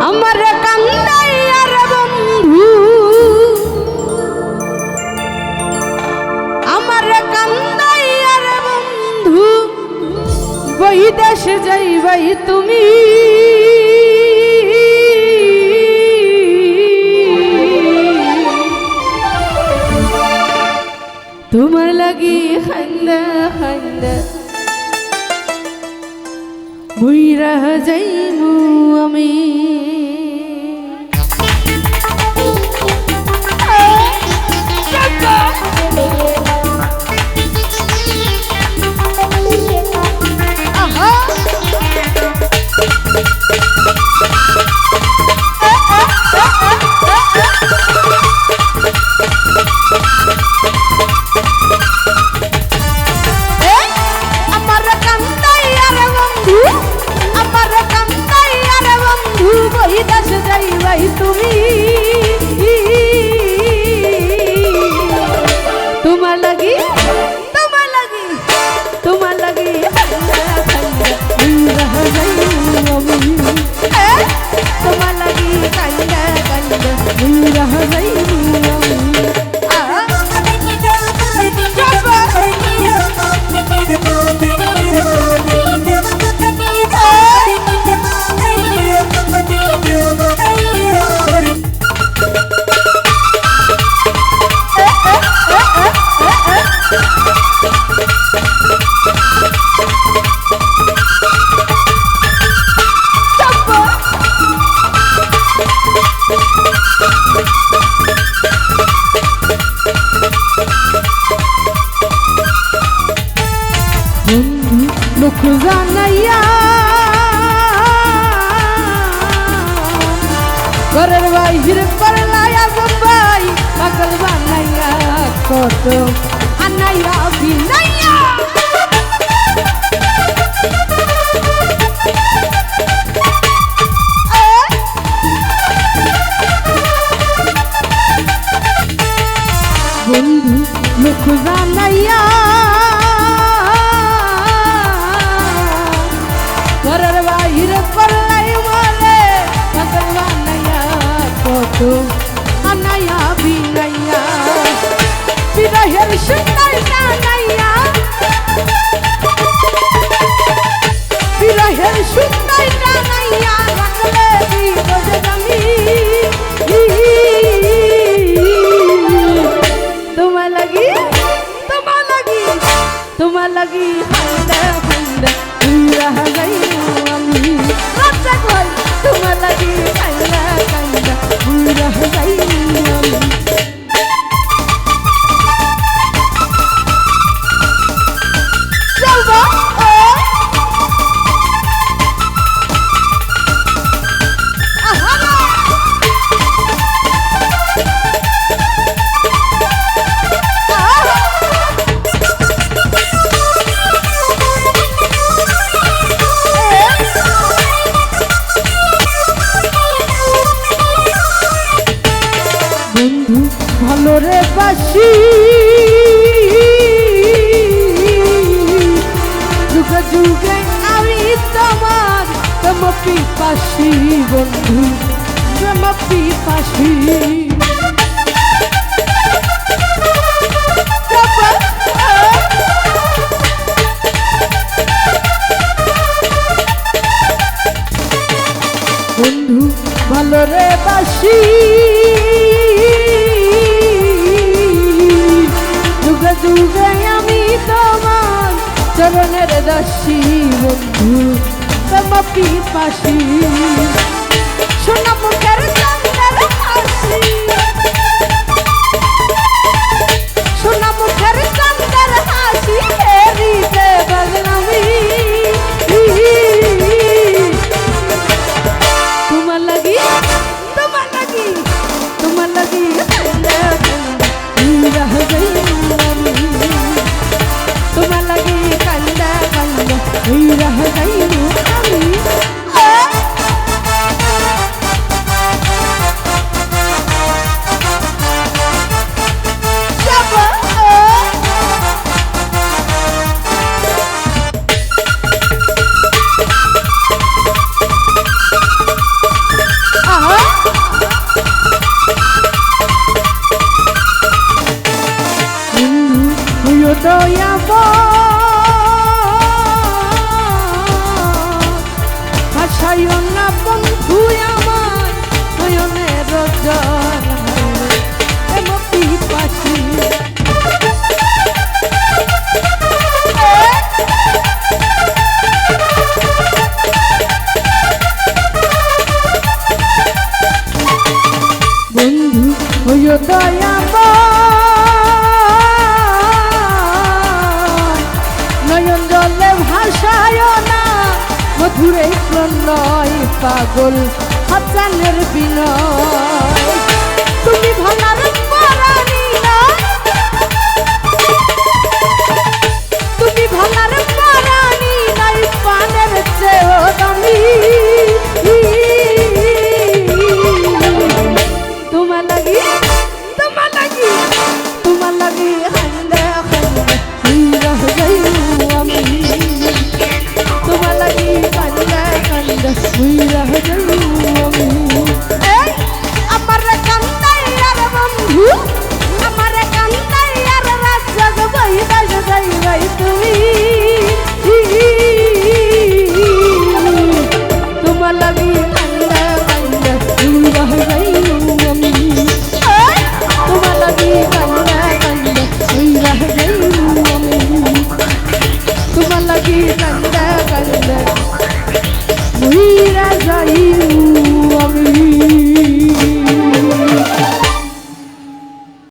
আমার কান্দাইয়া রে বন্ধু, আমার কান্দাইয়া রে বন্ধু, বৈদেশে যাইবাই তুমি। তোমার লাগি খান্দা খান্দা মইরা যাইমু আমি। তুমি তোমার লাগি তোমার লাগি তোমার লাগি তোমার লাগি কান্দা কান্দা রাহা যাই লোক জানাইয়া ঘরের বাইরে করলাইয়া জম্বাই পাগল বানাইয়া কত আনাইয়া বিনাইয়া বন্ধু লোক জানাইয়া ঘরের বাইরে করলাই বলে পাগল বানাইয়া কত আনাইয়া বিনাইয়া বিরহের সুন্দর টানাইয়া বিরহের সুন্দর টানাইয়া রাখলে বিপদে আমি তোমার লাগি তোমার লাগি তোমার লাগি হান্দা হান্দা রাহা যাই আমি রাজা কই তোমার লাগি কান্দা কান্দা রাহা যাই আমি চলবা ভালো রে বাসি যুগে যুগে আমি তোমার প্রেম পিপাসী বন্ধু প্রেম পিপাসী বন্ধু ভালো রে বাসি যুগে যুগে আমি তোমার চরণের দাসী বন্ধু প্রেম পিপাসী সোনা মুখের চন্দ্রের হাসি সোনা মুখের চন্দ্রের হাসি হেরিতে বদনামি তোমার লাগি তোমার লাগি তোমার লাগি রাহা যাই তোমার লাগি কান্দা কান্দা রাহা যাই আমি ঘুরে প্রণয় পাগল হাসানের বিনয় তুমি ভালার